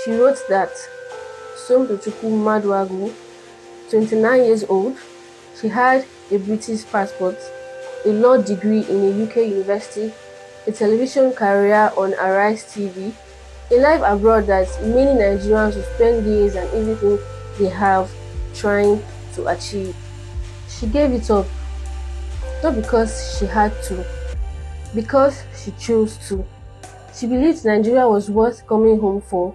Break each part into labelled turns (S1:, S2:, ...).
S1: She wrote that Somtochukwu Maduagwu, 29 years old, she had a British passport, a law degree in a UK university, a television career on Arise TV, a life abroad that many Nigerians will spend years and everything they have trying to achieve. She gave it up, not because she had to, because she chose to. She believed Nigeria was worth coming home for.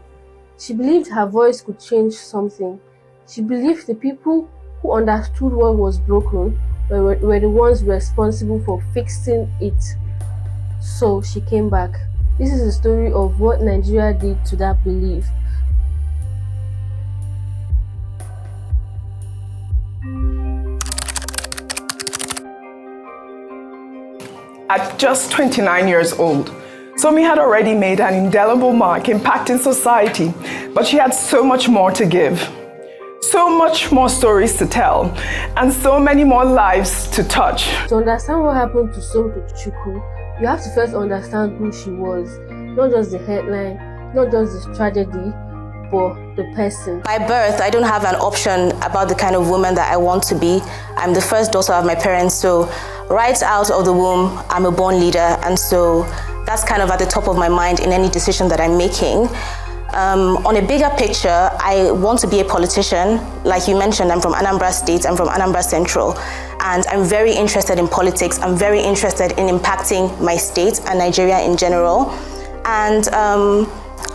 S1: She believed her voice could change something. She believed the people who understood what was broken were the ones responsible for fixing it. So she came back. This is a story of what Nigeria did to that belief.
S2: At just 29 years old, Sommie had already made an indelible mark impacting society, but she had so much more to give. So much more stories to tell, and so many more lives to touch.
S1: To understand what happened to Somtochukwu, you have to first understand who she was. Not just the headline, not just the tragedy, but the person.
S3: By birth, I don't have an option about the kind of woman that I want to be. I'm the first daughter of my parents, so right out of the womb, I'm a born leader, and so that's kind of at the top of my mind in any decision that I'm making. On a bigger picture, I want to be a politician. Like you mentioned, I'm from Anambra State, I'm from Anambra Central, and I'm very interested in politics. I'm very interested in impacting my state and Nigeria in general. And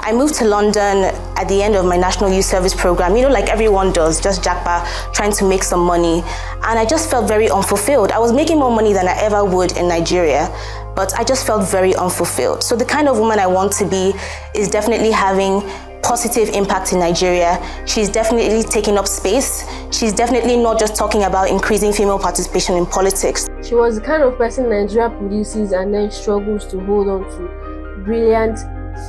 S3: I moved to London at the end of my National Youth Service program, you know, like everyone does, just jackpot, trying to make some money. And I just felt very unfulfilled. I was making more money than I ever would in Nigeria, but I just felt very unfulfilled. So the kind of woman I want to be is definitely having positive impact in Nigeria. She's definitely taking up space. She's definitely not just talking about increasing female participation in politics.
S1: She was the kind of person Nigeria produces and then struggles to hold on to. Brilliant,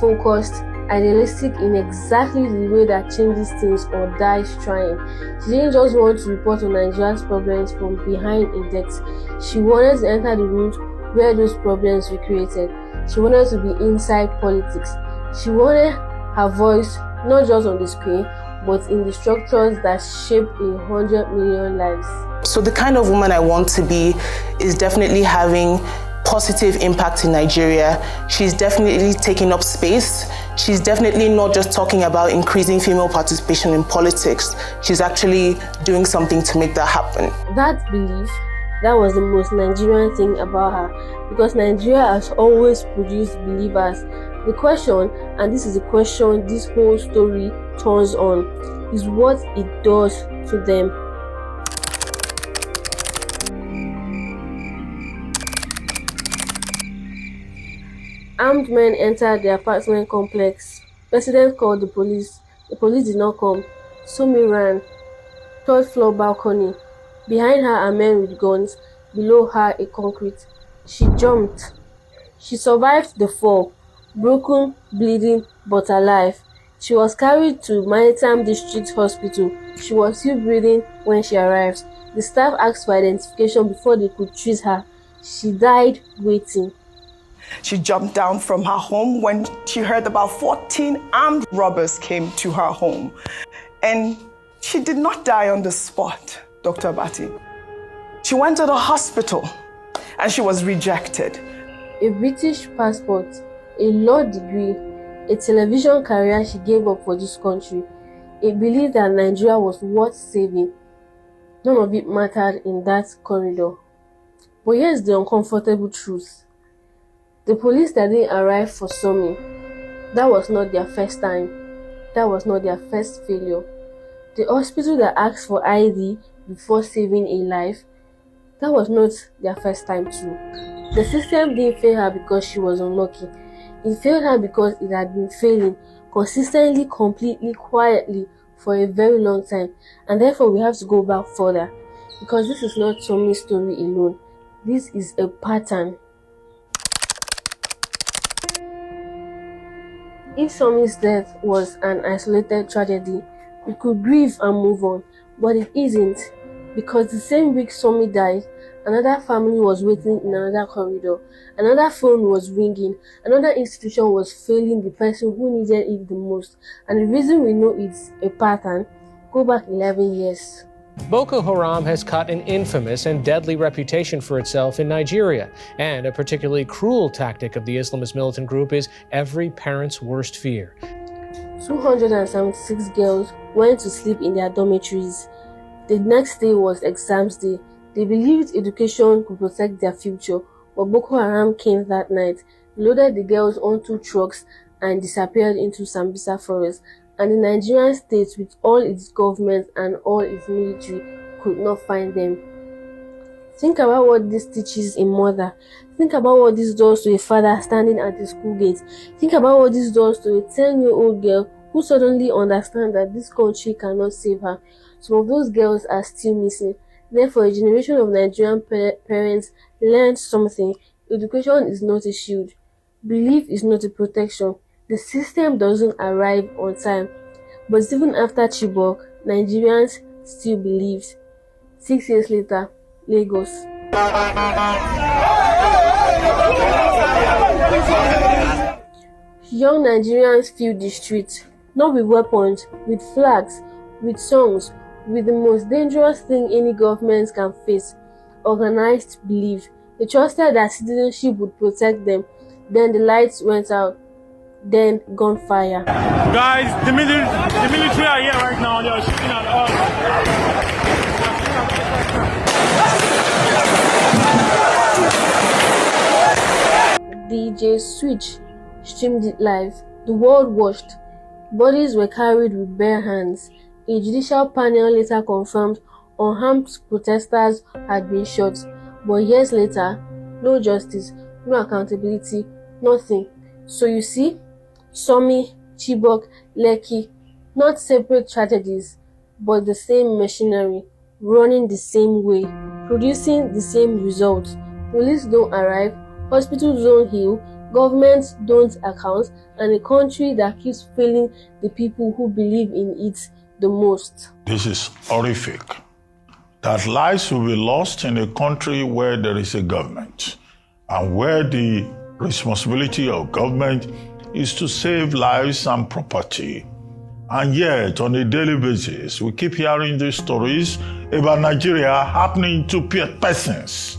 S1: focused, idealistic in exactly the way that changes things or dies trying. She didn't just want to report on Nigeria's problems from behind a desk. She wanted to enter the rooms where those problems were created. She wanted to be inside politics. She wanted her voice not just on the screen, but in the structures that shape 100 million lives.
S2: So the kind of woman I want to be is definitely having positive impact in Nigeria. She's definitely taking up space. She's definitely not just talking about increasing female participation in politics. She's actually doing something to make that happen.
S1: That belief, that was the most Nigerian thing about her, because Nigeria has always produced believers. The question, and this is the question this whole story turns on, is what it does to them. Armed men entered the apartment complex. Residents called the police. The police did not come. Sommie ran. Third floor balcony. Behind her are men with guns. Below her a concrete. She jumped. She survived the fall. Broken, bleeding, but alive. She was carried to Maritime District Hospital. She was still breathing when she arrived. The staff asked for identification before they could treat her. She died waiting.
S2: She jumped down from her home when she heard about 14 armed robbers came to her home. And she did not die on the spot, Dr. Bati. She went to the hospital and she was rejected.
S1: A British passport, a law degree, a television career she gave up for this country, a belief that Nigeria was worth saving. None of it mattered in that corridor. But here's the uncomfortable truth. The police that didn't arrive for Sommie, that was not their first time. That was not their first failure. The hospital that asked for ID before saving a life, that was not their first time too. The system didn't fail her because she was unlucky. It failed her because it had been failing consistently, completely, quietly for a very long time. And therefore we have to go back further, because this is not Sommie's story alone. This is a pattern. If Sommie's death was an isolated tragedy, we could grieve and move on, but it isn't, because the same week Sommie died, Another family was waiting in another corridor. Another phone was ringing. Another institution was failing the person who needed it the most. And the reason we know it's a pattern, go back 11 years.
S4: Boko Haram has cut an infamous and deadly reputation for itself in Nigeria, and a particularly cruel tactic of the Islamist militant group is every parent's worst fear.
S1: 276 girls went to sleep in their dormitories. The next day was exams day. They believed education could protect their future, but Boko Haram came that night, loaded the girls onto trucks and disappeared into Sambisa forest, and the Nigerian state with all its government and all its military could not find them. Think about what this teaches a mother. Think about what this does to a father standing at the school gate. Think about what this does to a 10-year-old girl who suddenly understands that this country cannot save her. Some of those girls are still missing. Therefore, a generation of Nigerian parents learned something. Education is not a shield. Belief is not a protection. The system doesn't arrive on time. But even after Chibok, Nigerians still believed. 6 years later, Lagos. Young Nigerians filled the streets, not with weapons, with flags, with songs, with the most dangerous thing any government can face, organized belief. They trusted that citizenship would protect them. Then the lights went out. Then gunfire.
S5: Guys, the military are here right now. They are shooting at
S1: us. DJ Switch streamed it live. The world watched. Bodies were carried with bare hands. A judicial panel later confirmed unarmed protesters had been shot. But years later, no justice, no accountability, nothing. So you see, Sommie, Chibok, Lekki, not separate tragedies, but the same machinery, running the same way, producing the same results. Police don't arrive, hospitals don't heal, governments don't account, and a country that keeps failing the people who believe in it the most.
S6: This is horrific. That lives will be lost in a country where there is a government, and where the responsibility of government is to save lives and property. And yet, on a daily basis, we keep hearing these stories about Nigeria happening to persons.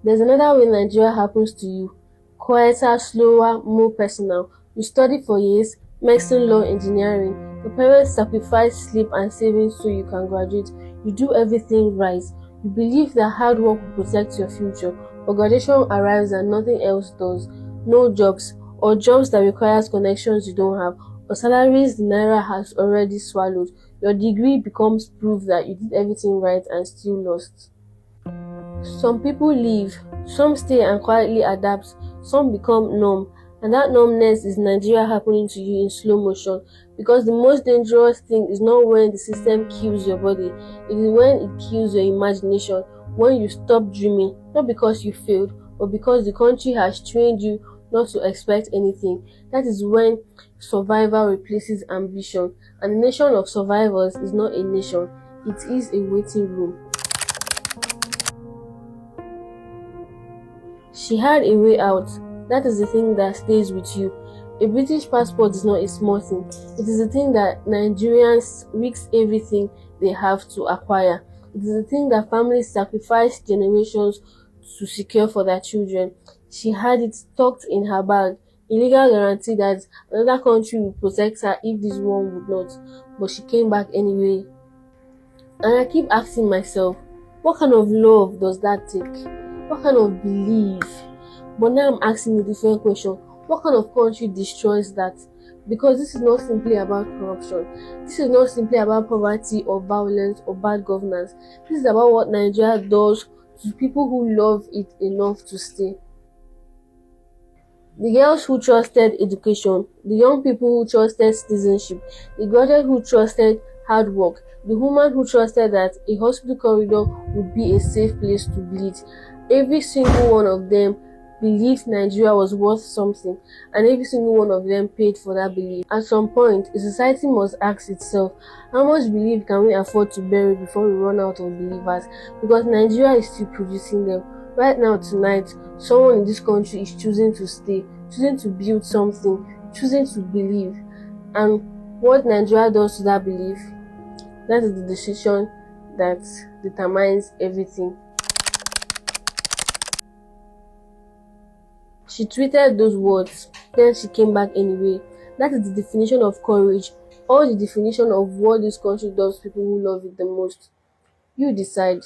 S1: There's another way Nigeria happens to you. Quieter, slower, more personal. You study for years, medicine, law, engineering. Your parents sacrifice sleep and savings so you can graduate. You do everything right. You believe that hard work will protect your future, but graduation arrives and nothing else does. No jobs, or jobs that requires connections you don't have, or salaries the naira has already swallowed. Your degree becomes proof that you did everything right and still lost. Some people leave, some stay and quietly adapt, some become numb, and that numbness is Nigeria happening to you in slow motion, because the most dangerous thing is not when the system kills your body, it is when it kills your imagination, when you stop dreaming, not because you failed, but because the country has trained you not to expect anything. That is when survival replaces ambition, and the nation of survivors is not a nation, it is a waiting room. She had a way out. That is the thing that stays with you. A British passport is not a small thing. It is the thing that Nigerians risk everything they have to acquire. It is the thing that families sacrifice generations to secure for their children. She had it tucked in her bag, a legal guarantee that another country would protect her if this one would not. But she came back anyway. And I keep asking myself, what kind of love does that take? What kind of belief? But now I'm asking a different question. What kind of country destroys that? Because this is not simply about corruption. This is not simply about poverty or violence or bad governance. This is about what Nigeria does to people who love it enough to stay. The girls who trusted education, the young people who trusted citizenship, the graduates who trusted hard work, the woman who trusted that a hospital corridor would be a safe place to bleed. Every single one of them believed Nigeria was worth something, and every single one of them paid for that belief. At some point, a society must ask itself, how much belief can we afford to bury before we run out of believers? Because Nigeria is still producing them. Right now, tonight, someone in this country is choosing to stay, choosing to build something, choosing to believe. And what Nigeria does to that belief, that is the decision that determines everything. She tweeted those words, then she came back anyway. That is the definition of courage, or the definition of what this country does to people who love it the most. You decide.